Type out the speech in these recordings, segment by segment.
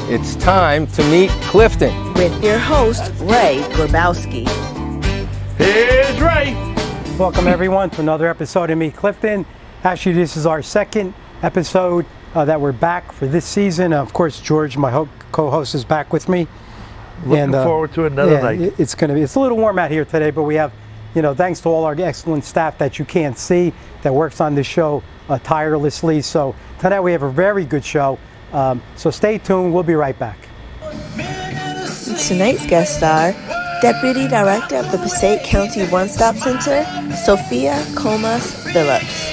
It's time to meet Clifton. With your host, Ray Grabowski. Here's Ray. Welcome everyone to another episode of Meet Clifton. Actually, this is our second episode that we're back for this season. Of course, George, my co-host, is back with me. Looking forward to another night. It's a little warm out here today, but we have, thanks to all our excellent staff that you can't see that works on this show tirelessly. So tonight we have a very good show. So stay tuned. We'll be right back. Tonight's guest star, Deputy Director of the Passaic County OneStop Center, Sophia Comas Phillips.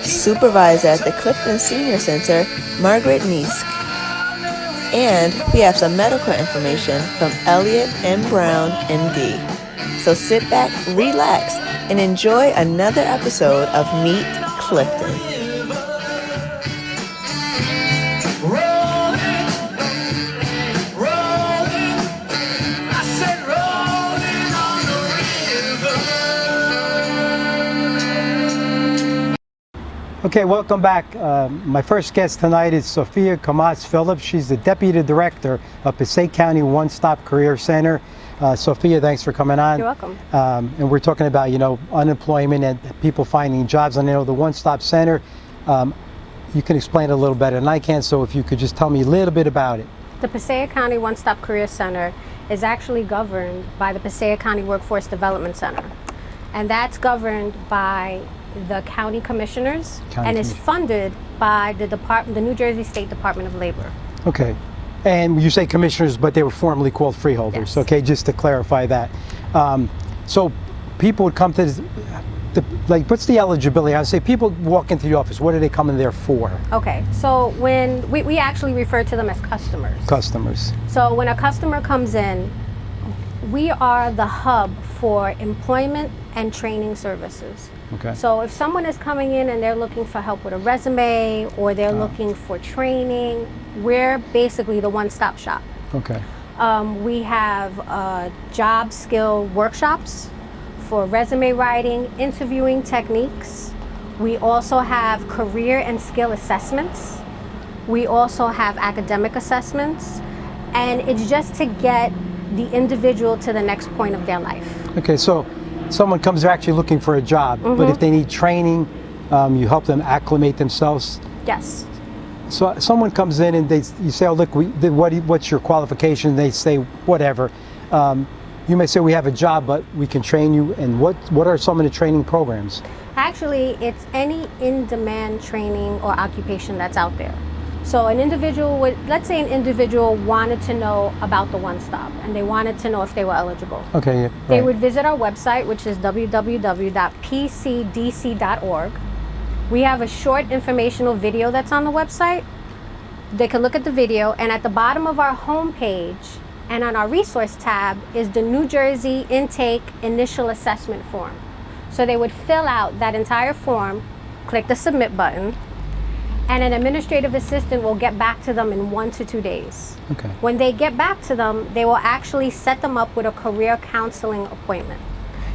Supervisor at the Clifton Senior Center, Margaret Nisk. And we have some medical information from Elliot M. Brown, MD. So sit back, relax, and enjoy another episode of Meet Clifton. Okay, welcome back. My first guest tonight is Sophia Comas Phillips. She's the Deputy Director of Passaic County OneStop Career Center. Sophia, thanks for coming on. You're welcome. And we're talking about, unemployment and people finding jobs. And the OneStop Center, you can explain it a little better than I can, so if you could just tell me a little bit about it. The Passaic County OneStop Career Center is actually governed by the Passaic County Workforce Development Center. And that's governed by the county commissioners and is funded by the New Jersey State Department of Labor. Okay. And you say commissioners, but they were formerly called freeholders. Yes. Okay, just to clarify that. So people would come to what's the eligibility? I say people walk into the office, what are they coming there for? Okay, so when we actually refer to them as customers. Customers. So when a customer comes in, we are the hub for employment and training services. Okay. So if someone is coming in and they're looking for help with a resume or they're looking for training, we're basically the one-stop shop. Okay. We have job skill workshops for resume writing, interviewing techniques. We also have career and skill assessments. We also have academic assessments. And it's just to get the individual to the next point of their life. Okay, so someone comes, they're actually looking for a job, but if they need training, you help them acclimate themselves. Yes. So someone comes in and you say, oh, look, what's your qualification? They say, whatever. You may say, we have a job, but we can train you. And what are some of the training programs? Actually, it's any in-demand training or occupation that's out there. So an individual let's say an individual wanted to know about the OneStop and they wanted to know if they were eligible. Okay, yeah. Right. They would visit our website, which is www.pcdc.org. We have a short informational video that's on the website. They can look at the video, and at the bottom of our homepage and on our resource tab is the New Jersey Intake Initial Assessment Form. So they would fill out that entire form, click the submit button, and an administrative assistant will get back to them in 1 to 2 days. Okay. When they get back to them, they will actually set them up with a career counseling appointment.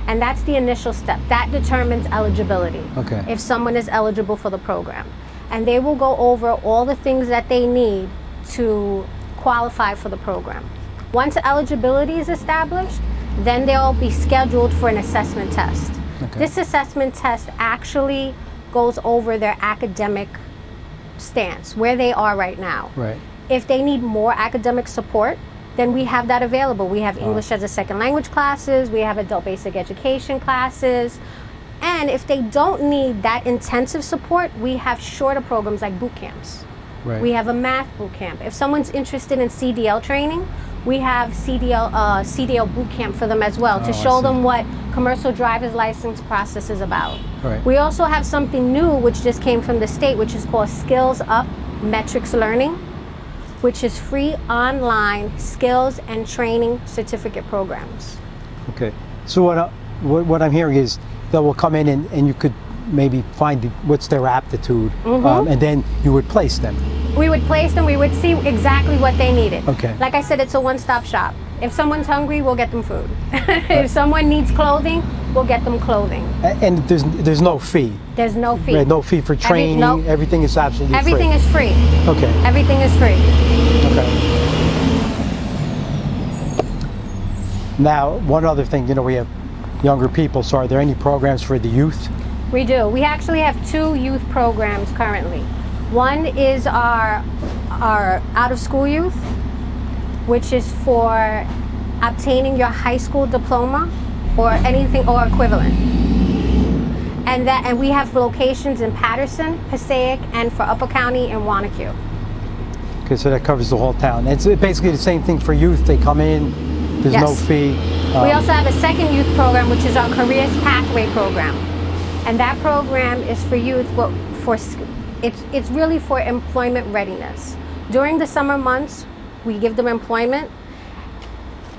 And that's the initial step. That determines eligibility. Okay. If someone is eligible for the program. And they will go over all the things that they need to qualify for the program. Once eligibility is established, then they'll be scheduled for an assessment test. Okay. This assessment test actually goes over their academic stance, where they are right now. Right. If they need more academic support, then we have that available. We have English as a second language classes, we have adult basic education classes, and if they don't need that intensive support, we have shorter programs like boot camps. Right. We have a math boot camp. If someone's interested in CDL training, we have CDL boot camp for them as well, to show them what commercial driver's license process is about. Right. We also have something new which just came from the state, which is called Skills Up Metrics Learning, which is free online skills and training certificate programs. Okay. So what I'm hearing is that will come in and you could maybe find what's their aptitude, and then you would place them. We would place them, we would see exactly what they needed. Okay. Like I said, it's a one-stop shop. If someone's hungry, we'll get them food. If someone needs clothing, we'll get them clothing. And there's no fee. There's no fee. Right, no fee for training. Nope. Everything is absolutely Everything free. is free. Okay. Everything is free. Now, one other thing, we have younger people, so are there any programs for the youth? We do. We actually have 2 youth programs currently. One is our out-of-school youth, which is for obtaining your high school diploma or anything or equivalent. And we have locations in Patterson, Passaic, and for Upper County and Wanacue. Okay, so that covers the whole town. It's basically the same thing for youth. They come in, there's no fee. We also have a second youth program, which is our Careers Pathway program. And that program is for youth, it's really for employment readiness. During the summer months, we give them employment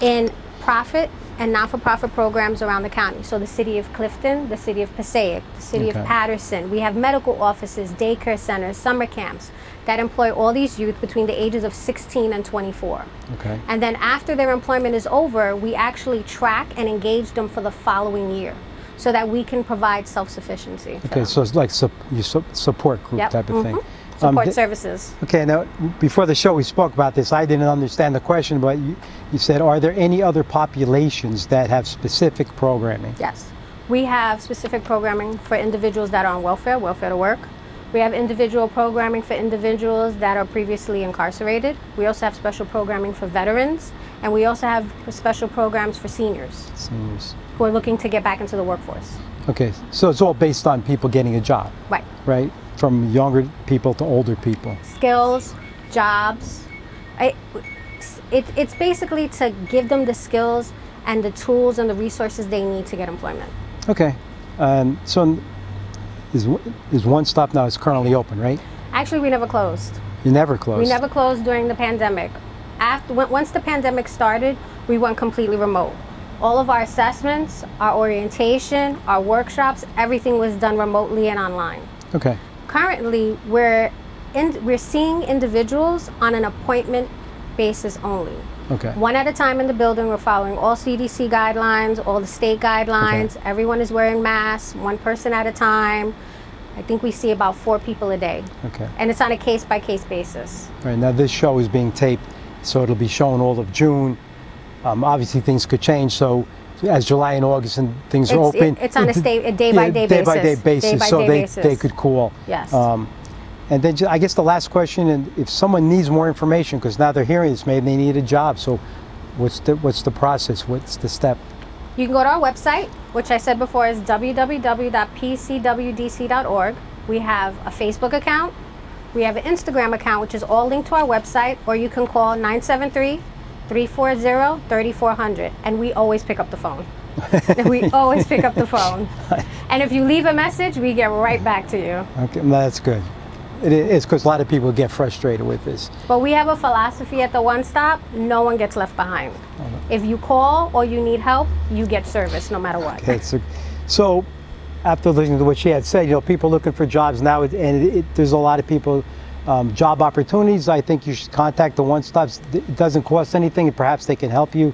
in profit and not-for-profit programs around the county. So the city of Clifton, the city of Passaic, the city of Patterson. We have medical offices, daycare centers, summer camps that employ all these youth between the ages of 16 and 24. Okay. And then after their employment is over, we actually track and engage them for the following year so that we can provide self-sufficiency. Okay, so it's like support group type of thing. Support services. Okay, now before the show we spoke about this. I didn't understand the question, but you said, are there any other populations that have specific programming? Yes. We have specific programming for individuals that are on welfare to work. We have individual programming for individuals that are previously incarcerated. We also have special programming for veterans, and we also have special programs for seniors. Seniors. Who are looking to get back into the workforce. Okay, so it's all based on people getting a job. Right. Right? From younger people to older people. Skills, jobs. It's basically to give them the skills and the tools and the resources they need to get employment. Okay. So is OneStop now is currently open, right? Actually, we never closed. You never closed? We never closed during the pandemic. Once the pandemic started, we went completely remote. All of our assessments, our orientation, our workshops, everything was done remotely and online. Okay. Currently, we're seeing individuals on an appointment basis only. Okay. One at a time in the building. We're following all CDC guidelines, all the state guidelines. Okay. Everyone is wearing masks, one person at a time. I think we see about 4 people a day. Okay. And it's on a case-by-case basis. All right, now this show is being taped, so it'll be shown all of June. Obviously things could change, so as July and August and things are open. It's on a day-by-day basis. Day-by-day basis, so they could cool. Yes. And then I guess the last question, and if someone needs more information, because now they're hearing this, maybe they need a job, so what's the process, what's the step? You can go to our website, which I said before is www.pcwdc.org. We have a Facebook account, we have an Instagram account, which is all linked to our website, or you can call 973-340-3400, and we always pick up the phone. We always pick up the phone. And if you leave a message, we get right back to you. Okay, that's good. It is, because a lot of people get frustrated with this. But we have a philosophy at the OneStop: no one gets left behind. If you call or you need help, you get service no matter what. Okay, so after listening to what she had said, people looking for jobs now, and there's a lot of people, job opportunities. I think you should contact the OneStops. It doesn't cost anything, and perhaps they can help you.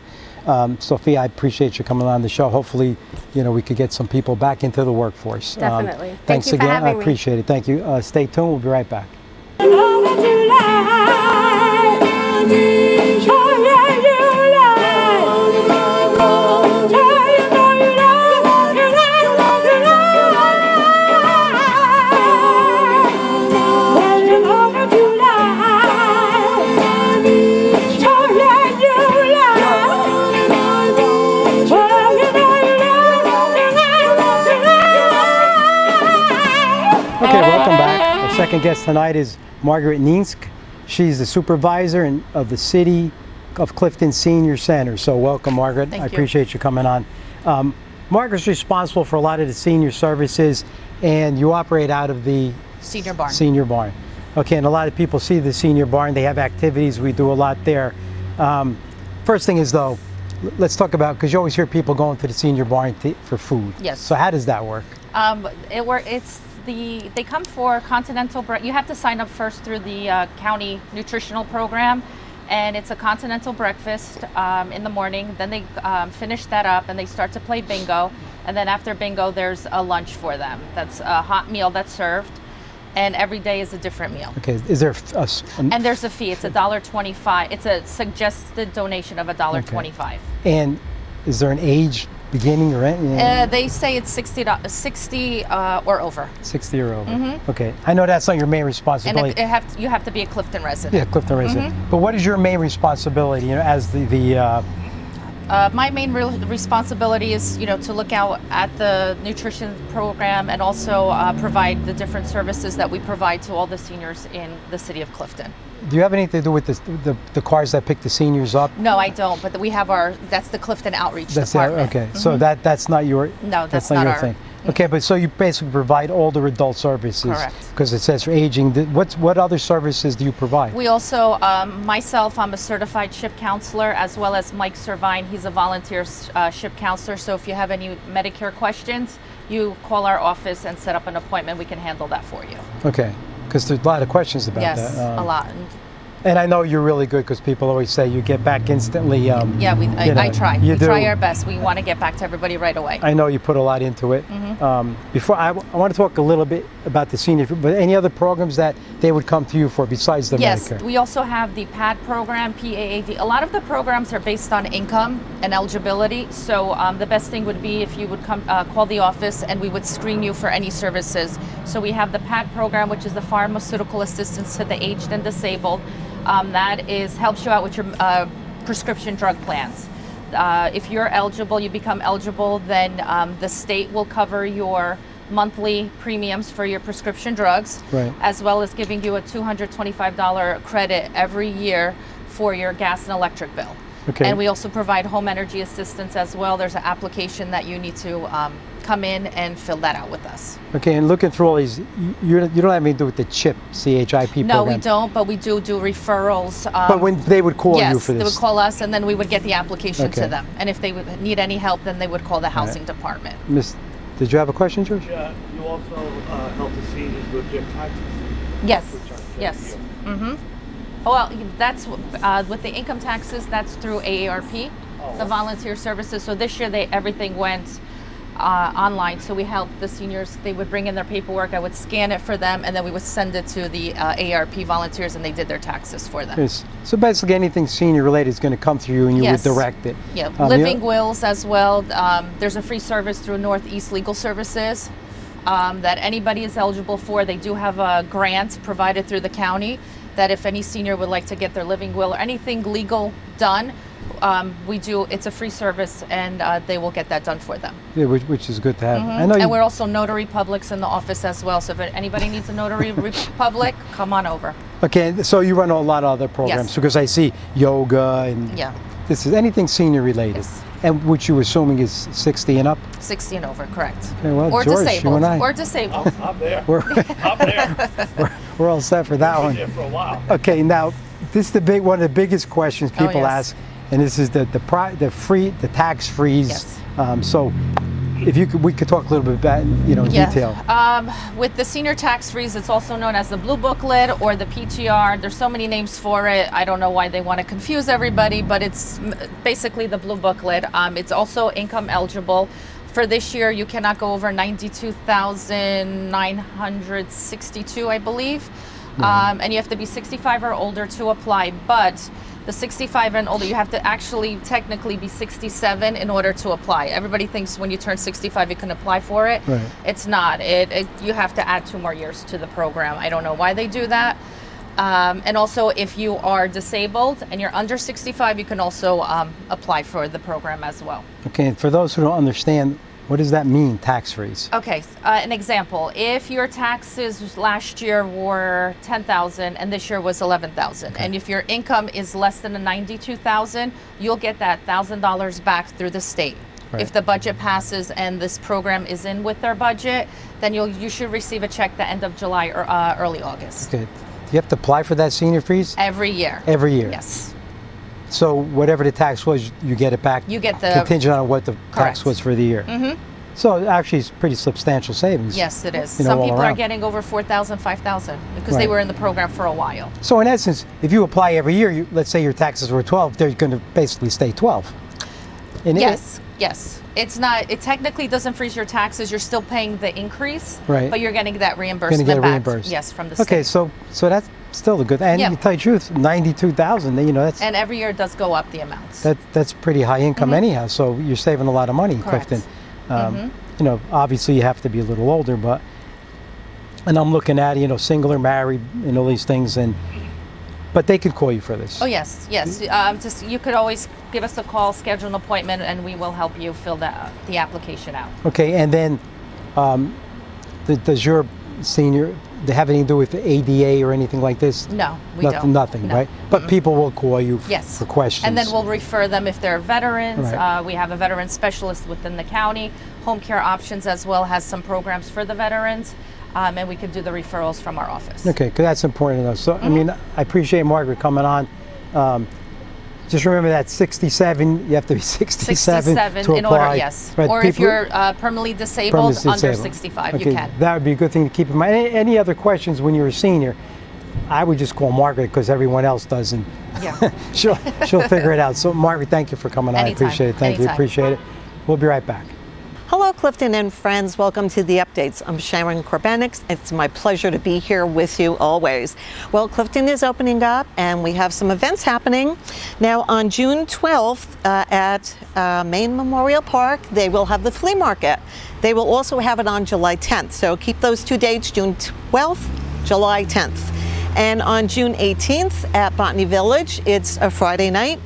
Sophia, I appreciate you coming on the show. Hopefully, we could get some people back into the workforce. Definitely. Thanks Thank you again. for having I appreciate it. Thank you. Stay tuned. We'll be right back. Okay, welcome back. Our second guest tonight is Margaret Niensk. She's the supervisor of the City of Clifton Senior Center. So welcome, Margaret. Thank I you. appreciate you coming on. Margaret's responsible for a lot of the senior services, and you operate out of the Senior Barn. Senior Barn. Okay, and a lot of people see the Senior Barn. They have activities. We do a lot there. First thing is, though, let's talk about, because you always hear people going to the Senior Barn for food. Yes. So how does that work? They come for continental breakfast. You have to sign up first through the county nutritional program, and it's a continental breakfast in the morning. Then they finish that up and they start to play bingo, and then after bingo there's a lunch for them. That's a hot meal that's served, and every day is a different meal. Okay, is there And there's a fee. It's $1.25. It's a suggested donation of $1.25. And is there an age beginning or end? They say it's 60 or over. 60 or over. Okay, I know that's not your main And responsibility. you have to be a Clifton resident. Yeah, Clifton resident. But what is your main responsibility? You know, as the My main responsibility is, to look out at the nutrition program and also provide the different services that we provide to all the seniors in the city of Clifton. do you have anything to do with the cars that pick the seniors up? No, I don't. But we have that's the Clifton Outreach Department. Okay, so that's not your No, that's not your our thing. Okay, but so you basically provide older adult services. Correct. Because it says for aging. What other services do you provide? We also, myself, I'm a certified ship counselor, as well as Mike Servine. He's a volunteer ship counselor. So if you have any Medicare questions, you call our office and set up an appointment. We can handle that for you. Okay, because there's a lot of questions about that. Yes, a lot. And I know you're really good because people always say you get back instantly. I try. You We do. try our best. We want to get back to everybody right away. I know you put a lot into it. Before I want to talk a little bit about the senior, but any other programs that they would come to you for besides the Yes, Medicare? we also have the PAD program, PAAD. A lot of the programs are based on income and eligibility. So the best thing would be if you would come call the office and we would screen you for any services. So we have the PAD program, which is the pharmaceutical assistance to the aged and disabled. That helps you out with your prescription drug plans. If you're eligible, you become eligible, then the state will cover your monthly premiums for your prescription drugs, Right. as well as giving you a $225 credit every year for your gas and electric bill. Okay. And we also provide home energy assistance as well. There's an application that you need to come in and fill that out with us. Okay, and looking through all these, you don't have anything to do with the CHIP, CHIP No, program? we don't, but we do referrals. But when they would call yes, you for this? they would call us, and then we would get the application Okay. to them. And if they would need any help, then they would call the housing department. Miss, did you have a question, George? Yeah, you also help the seniors with their taxes. Yes, Which are yes. Well, that's with the income taxes. That's through AARP, the volunteer services. So this year, everything went online. So we helped the seniors. They would bring in their paperwork. I would scan it for them, and then we would send it to the AARP volunteers, and they did their taxes for them. Yes. So basically anything senior related is going to come through you and you Yes. would direct it. Yeah, Yeah. living wills as well. There's a free service through Northeast Legal Services that anybody is eligible for. They do have a grant provided through the county that if any senior would like to get their living will or anything legal done, we do. It's a free service, and they will get that done for them. Yeah, which is good to have. I know And you, we're also notary publics in the office as well. So if anybody needs a notary public, come on over. okay, so you run a lot of other programs Yes. because I see yoga and Yeah. this is anything senior related. Yes. And which you assuming is 60 and up? 60 and over, correct. Okay, well, Or George, disabled. you and I, Or disabled. I'm there. we're, I'm there. we're all set for that Been one. there for a while. Okay, now this is one of the biggest questions people yes. ask, and this is the tax freeze. Yes. So, if we could talk a little bit about detail. With the senior tax freeze, it's also known as the Blue Booklet or the PTR. There's so many names for it. I don't know why they want to confuse everybody, but it's basically the Blue Booklet. It's also income eligible. For this year, you cannot go over 92,962, I believe. And you have to be 65 or older to apply. But the 65 and older, you have to actually technically be 67 in order to apply. Everybody thinks when you turn 65, you can apply for it. Right. It's not. You have to add 2 more years to the program. I don't know why they do that. And also, if you are disabled and you're under 65, you can also apply for the program as well. Okay, and for those who don't understand, what does that mean, tax freeze? Okay, an example. If your taxes last year were $10,000 and this year was $11,000, and if your income is less than $92,000, you'll get that $1,000 back through the state. Right. If the budget passes and this program is in with their budget, then you should receive a check the end of July or early August. Okay, do you have to apply for that senior freeze? Every year. Every year? Yes. So whatever the tax was, you get it back? You get the- contingent on what the tax Correct. was for the year? Mm-hmm. So actually, it's pretty substantial savings. Yes, it is. You know, Some all people are around. getting over $4,000, $5,000 because they Right. were in the program for a while. So in essence, if you apply every year, let's say your taxes were 12, they're going to basically stay 12. And Yes, Yes. It's not, it technically doesn't freeze your taxes. You're still paying the increase, Right. but you're getting that reimbursement Gonna get back. reimbursed. Yes, from the Okay, state. so that's still a good. And Yeah. to tell you the truth, 92,000. You know, that's And every year it does go up the amounts. that's pretty high income anyhow. So you're saving a lot of money, Correct. Clifton. You know, obviously you have to be a little older, but and I'm looking at single or married and all these things, but they could call you for this. Oh, yes, yes. Just you could always give us a call, schedule an appointment, and we will help you fill the application out. Okay, and then does your senior have anything to do with the ADA or anything like this? No, we nothing, don't. Nothing, No. right? But people will call you Yes. for questions. And then we'll refer them if they're veterans. Right. We have a veteran specialist within the county. Home Care Options as well has some programs for the veterans, and we could do the referrals from our office. Okay, because that's important to know. So, I mean, I appreciate Margaret coming on. Just remember that 67, you have to be 67 to apply. in order, yes. Right, Or if people- you're permanently disabled, under 65, okay, you can. that would be a good thing to keep in mind. Any other questions when you're a senior? I would just call Margaret because everyone else does, and Yeah. she'll figure it out. So, Margaret, thank you for coming on. Anytime. I appreciate it. Thank you. Anytime. Appreciate it. We'll be right back. Hello, Clifton and friends. Welcome to the updates. I'm Sharon Korbanix. It's my pleasure to be here with you always. Well, Clifton is opening up and we have some events happening. Now, on June 12th at Maine Memorial Park, they will have the flea market. They will also have it on July 10th. So keep those two dates, June 12th, July 10th. And on June 18th at Botany Village, it's a Friday night.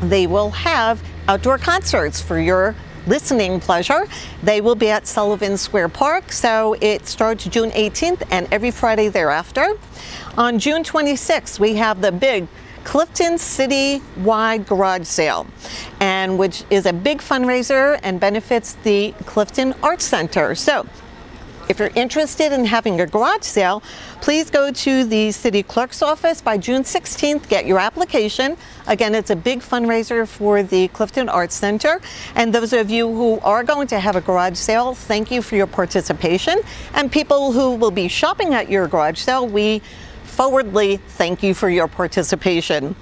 They will have outdoor concerts for your listening pleasure. They will be at Sullivan Square Park, so it starts June 18th and every Friday thereafter. On June 26th, we have the big Clifton City-wide garage sale, and which is a big fundraiser and benefits the Clifton Arts Center. So if you're interested in having a garage sale, please go to the city clerk's office by June 16th, get your application. Again, it's a big fundraiser for the Clifton Arts Center. And those of you who are going to have a garage sale, thank you for your participation. And people who will be shopping at your garage sale, we forwardly thank you for your participation.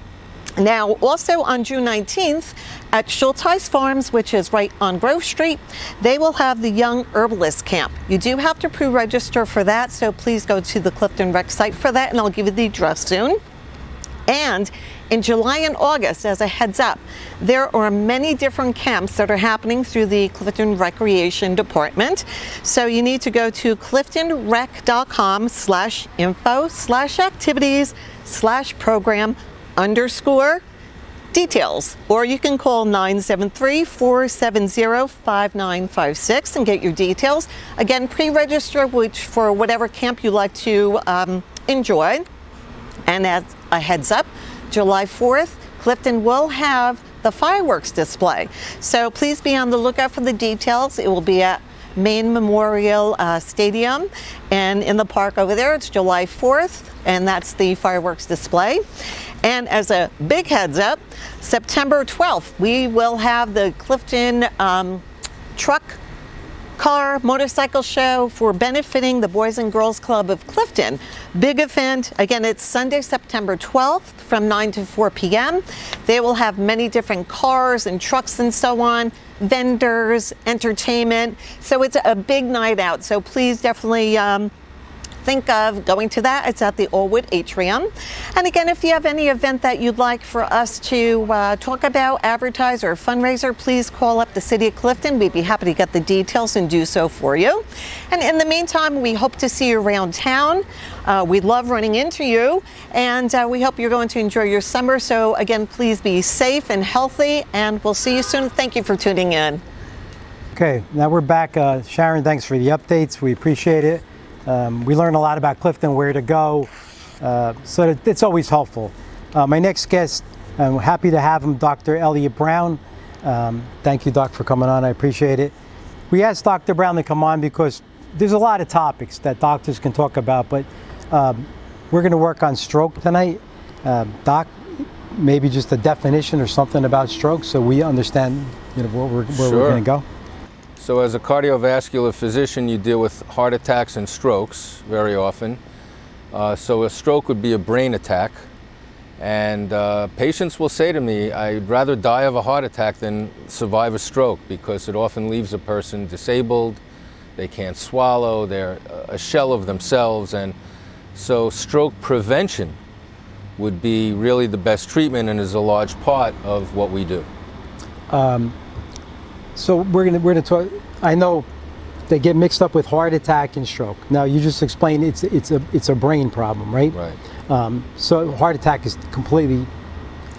Now, also on June 19th at Schulteis Farms, which is right on Grove Street, they will have the Young Herbalist Camp. You do have to pre-register for that, so please go to the Clifton Rec site for that, and I'll give you the address soon. And in July and August, as a heads up, there are many different camps that are happening through the Clifton Recreation Department. So you need to go to cliftonrec.com/info/activities/program_details, or you can call 973-470-5956 and get your details. Again, pre-register for whatever camp you like to enjoy. And as a heads up, July 4th, Clifton will have the fireworks display. So please be on the lookout for the details. It will be at Maine Memorial Stadium and in the park over there. It's July 4th, and that's the fireworks display. And as a big heads up, September 12th, we will have the Clifton truck, car, motorcycle show for benefiting the Boys and Girls Club of Clifton. Big event. Again, it's Sunday, September 12th from 9 to 4 p.m. They will have many different cars and trucks and so on, vendors, entertainment. So it's a big night out. So please definitely think of going to that. It's at the Allwood Atrium. And again, if you have any event that you'd like for us to talk about, advertise, or fundraiser, please call up the City of Clifton. We'd be happy to get the details and do so for you. And in the meantime, we hope to see you around town. We love running into you, and we hope you're going to enjoy your summer. So again, please be safe and healthy, and we'll see you soon. Thank you for tuning in. Okay, now we're back. Sharon, thanks for the updates. We appreciate it. We learned a lot about Clifton, where to go, so it's always helpful. My next guest, I'm happy to have him, Dr. Elliot Brown. Thank you, Doc, for coming on. I appreciate it. We asked Dr. Brown to come on because there's a lot of topics that doctors can talk about, but we're going to work on stroke tonight. Doc, maybe just a definition or something about stroke so we understand where we're going to go. So as a cardiovascular physician, you deal with heart attacks and strokes very often. So a stroke would be a brain attack, And patients will say to me, I'd rather die of a heart attack than survive a stroke, because it often leaves a person disabled, they can't swallow, they're a shell of themselves. And so stroke prevention would be really the best treatment and is a large part of what we do. So we're gonna talk. I know they get mixed up with heart attack and stroke. Now you just explained it's a brain problem, right? Right. So heart attack is completely.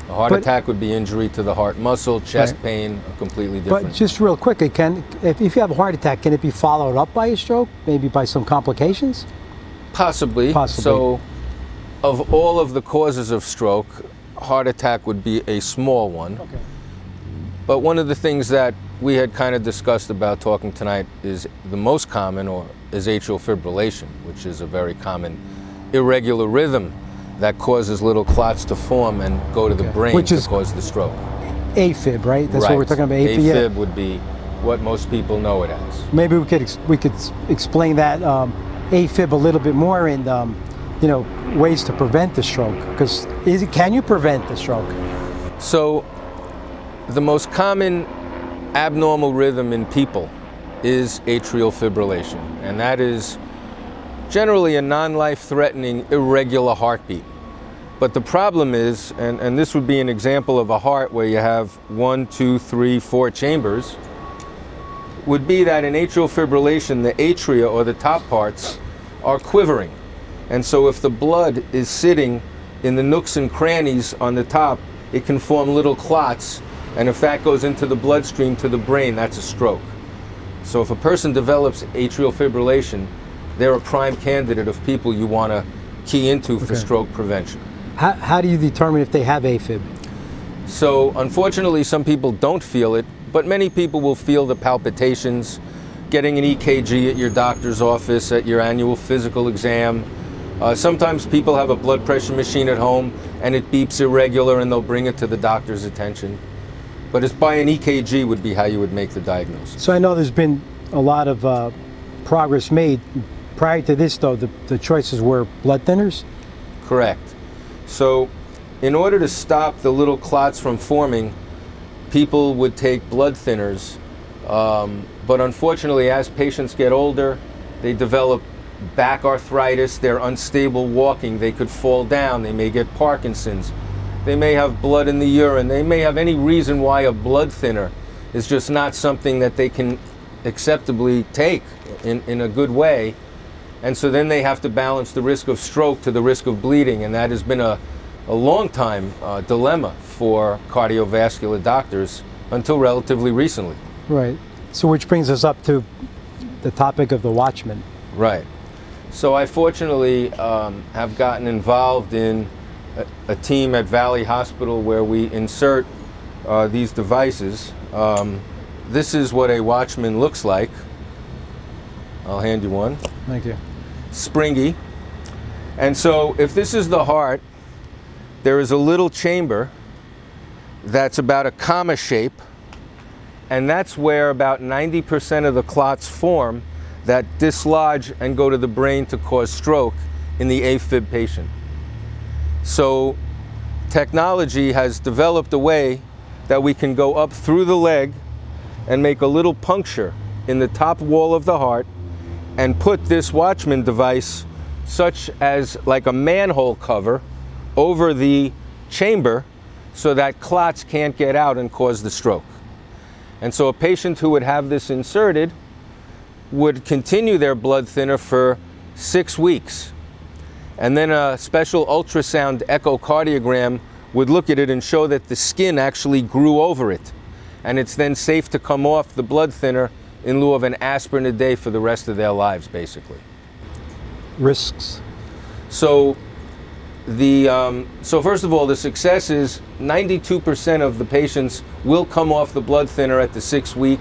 A heart attack would be injury to the heart muscle, chest pain, completely different. But just real quick, if you have a heart attack, can it be followed up by a stroke? Maybe by some complications? Possibly. So, of all of the causes of stroke, heart attack would be a small one. Okay. But one of the things that we had kind of discussed about talking tonight is the most common, is atrial fibrillation, which is a very common irregular rhythm that causes little clots to form and go to the brain to cause the stroke. AFib, right? That's what we're talking about. AFib would be what most people know it as. Maybe we could explain that AFib a little bit more and ways to prevent the stroke. Because can you prevent the stroke? So the most common abnormal rhythm in people is atrial fibrillation, and that is generally a non-life-threatening irregular heartbeat. But the problem is, and this would be an example of a heart where you have 1, 2, 3, 4 chambers, would be that in atrial fibrillation, the atria, or the top parts, are quivering. And so if the blood is sitting in the nooks and crannies on the top, it can form little clots, and if that goes into the bloodstream to the brain, that's a stroke. So if a person develops atrial fibrillation, they're a prime candidate of people you want to key into for stroke prevention. How do you determine if they have AFib? So unfortunately, some people don't feel it, but many people will feel the palpitations, getting an EKG at your doctor's office, at your annual physical exam. Sometimes people have a blood pressure machine at home and it beeps irregular and they'll bring it to the doctor's attention. But it's by an EKG would be how you would make the diagnosis. So I know there's been a lot of progress made. Prior to this, though, the choices were blood thinners? Correct. So in order to stop the little clots from forming, people would take blood thinners. But unfortunately, as patients get older, they develop back arthritis, they're unstable walking, they could fall down, they may get Parkinson's, they may have blood in the urine, they may have any reason why a blood thinner is just not something that they can acceptably take in a good way. And so then they have to balance the risk of stroke to the risk of bleeding, and that has been a long time dilemma for cardiovascular doctors until relatively recently. Right. So which brings us up to the topic of the Watchman. Right. So I fortunately have gotten involved in a team at Valley Hospital where we insert these devices. This is what a Watchman looks like. I'll hand you one. Thank you. Springy. And so if this is the heart, there is a little chamber that's about a comma shape, and that's where about 90% of the clots form that dislodge and go to the brain to cause stroke in the AFib patient. So technology has developed a way that we can go up through the leg and make a little puncture in the top wall of the heart and put this Watchman device, such as like a manhole cover, over the chamber so that clots can't get out and cause the stroke. And so a patient who would have this inserted would continue their blood thinner for 6 weeks. And then a special ultrasound echocardiogram would look at it and show that the skin actually grew over it. And it's then safe to come off the blood thinner in lieu of an aspirin a day for the rest of their lives, basically. Risks? So first of all, the success is 92% of the patients will come off the blood thinner at the 6 week,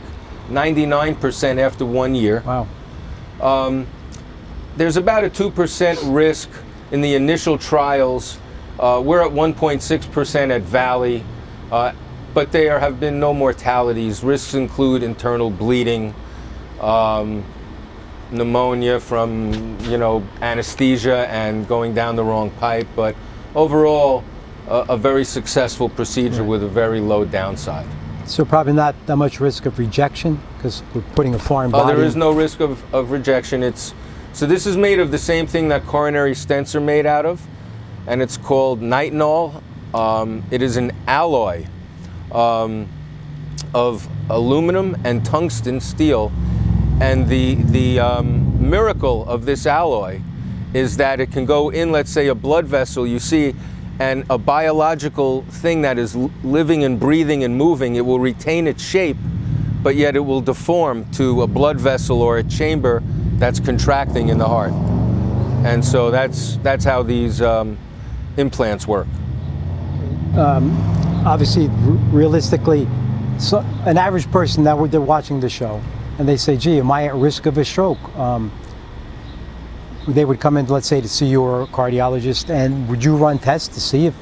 99% after 1 year. Wow. There's about a 2% risk in the initial trials. We're at 1.6% at Valley, but there have been no mortalities. Risks include internal bleeding, pneumonia from anesthesia and going down the wrong pipe. But overall, a very successful procedure with a very low downside. So probably not that much risk of rejection because we're putting a foreign body. There is no risk of rejection. So this is made of the same thing that coronary stents are made out of, and it's called nitinol. It is an alloy of aluminum and tungsten steel, and the miracle of this alloy is that it can go in, let's say, a blood vessel you see, and a biological thing that is living and breathing and moving, it will retain its shape, but yet it will deform to a blood vessel or a chamber that's contracting in the heart. And so that's how these implants work. Obviously, realistically, so an average person that they're watching the show and they say, gee, am I at risk of a stroke? They would come in, let's say, to see you or a cardiologist, and would you run tests to see if...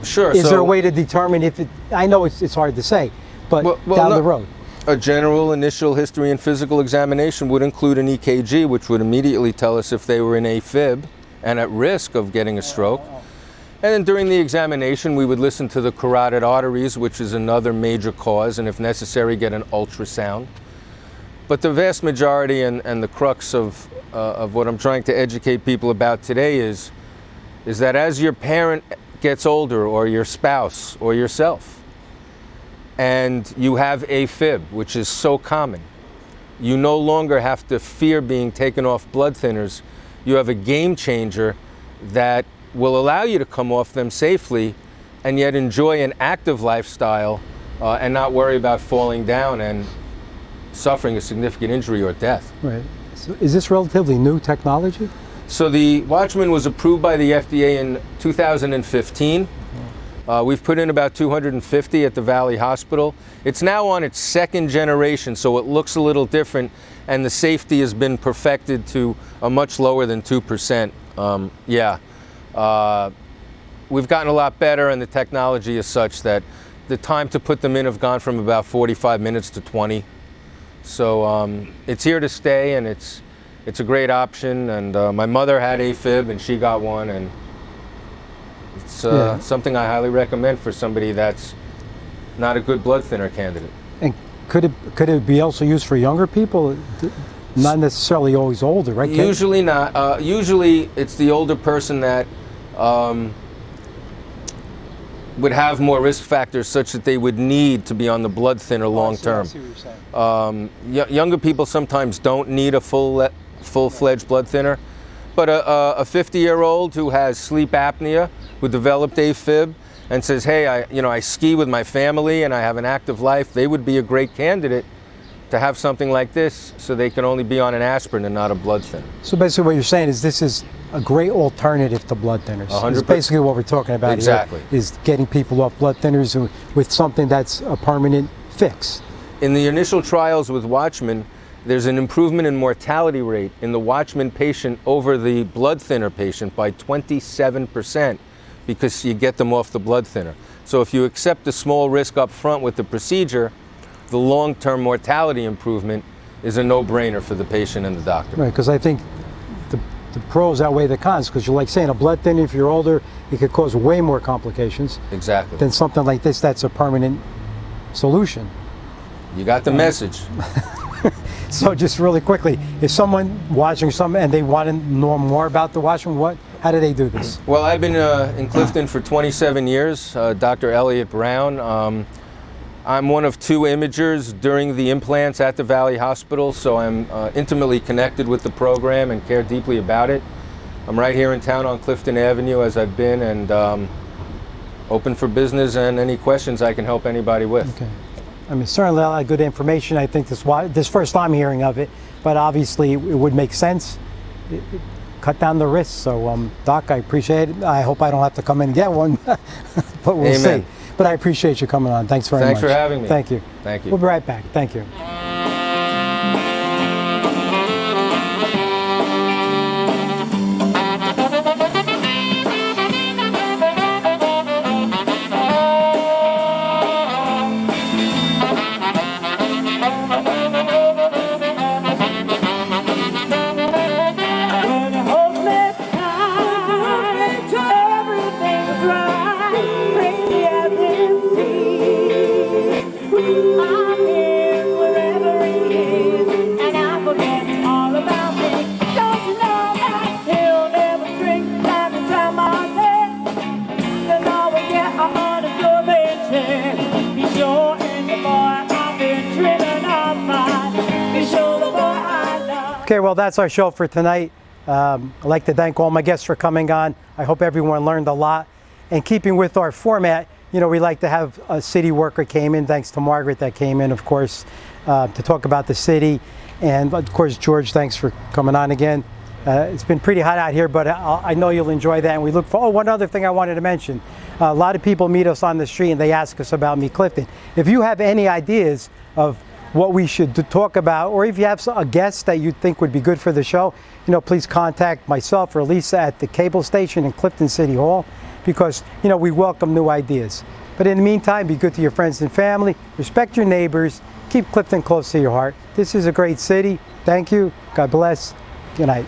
Sure. Is there a way to determine if it... I know it's hard to say, but down the road. A general initial history and physical examination would include an EKG, which would immediately tell us if they were in AFib and at risk of getting a stroke. And then during the examination, we would listen to the carotid arteries, which is another major cause, and if necessary, get an ultrasound. But the vast majority and the crux of what I'm trying to educate people about today is that as your parent gets older, or your spouse, or yourself, and you have AFib, which is so common, you no longer have to fear being taken off blood thinners. You have a game changer that will allow you to come off them safely and yet enjoy an active lifestyle and not worry about falling down and suffering a significant injury or death. Right. So is this relatively new technology? So the Watchman was approved by the FDA in 2015. We've put in about 250 at the Valley Hospital. It's now on its second generation, so it looks a little different, and the safety has been perfected to a much lower than 2%. We've gotten a lot better, and the technology is such that the time to put them in have gone from about 45 minutes to 20. So it's here to stay, and it's a great option. And my mother had AFib, and she got one, and it's something I highly recommend for somebody that's not a good blood thinner candidate. And could it be also used for younger people? Not necessarily always older, right? Usually not. Usually it's the older person that would have more risk factors such that they would need to be on the blood thinner long term. I see what you're saying. Younger people sometimes don't need a full-fledged blood thinner, but a 50-year-old who has sleep apnea, who developed AFib, and says, hey, I ski with my family and I have an active life, they would be a great candidate to have something like this, so they can only be on an aspirin and not a blood thinner. So basically what you're saying is this is a great alternative to blood thinners. 100%. It's basically what we're talking about Exactly. here, is getting people off blood thinners with something that's a permanent fix. In the initial trials with Watchman, there's an improvement in mortality rate in the Watchman patient over the blood thinner patient by 27%, because you get them off the blood thinner. So if you accept the small risk up front with the procedure, the long-term mortality improvement is a no-brainer for the patient and the doctor. Right, because I think the pros outweigh the cons, because you're like saying a blood thinner, if you're older, it could cause way more complications Exactly. than something like this that's a permanent solution. You got the message. So just really quickly, if someone watching something and they want to know more about the Watchman, how do they do this? Well, I've been in Clifton for 27 years, Dr. Elliott Brown. I'm one of 2 imagers during the implants at the Valley Hospital, so I'm intimately connected with the program and care deeply about it. I'm right here in town on Clifton Avenue, as I've been, and open for business and any questions I can help anybody with. Okay. I mean, certainly a lot of good information. I think this first time hearing of it, but obviously it would make sense. Cut down the risks. So, Doc, I appreciate it. I hope I don't have to come in and get one, but we'll Amen. see. But I appreciate you coming on. Thanks very much. Thanks for having me. Thank you. Thank you. We'll be right back. Thank you. When hope met time, everything's right. life crazy as it seems. I'm here wherever it is, and I forget all about me. Don't you know that he'll never drink back inside my head? There's always get a honest probation. He sure ain't the boy I've been dreaming of. He's sure the boy I love. Okay, well, that's our show for tonight. I'd like to thank all my guests for coming on. I hope everyone learned a lot. And keeping with our format, you know, we like to have a city worker came in, thanks to Margaret that came in, of course, to talk about the city. And of course, George, thanks for coming on again. It's been pretty hot out here, but I know you'll enjoy that. And we look for, oh, one other thing I wanted to mention. A lot of people meet us on the street and they ask us about Meet Clifton. If you have any ideas of what we should talk about, or if you have a guest that you think would be good for the show, you know, please contact myself or Lisa at the cable station in Clifton City Hall, because, you know, we welcome new ideas. But in the meantime, be good to your friends and family, respect your neighbors, keep Clifton close to your heart. This is a great city. Thank you. God bless. Good night.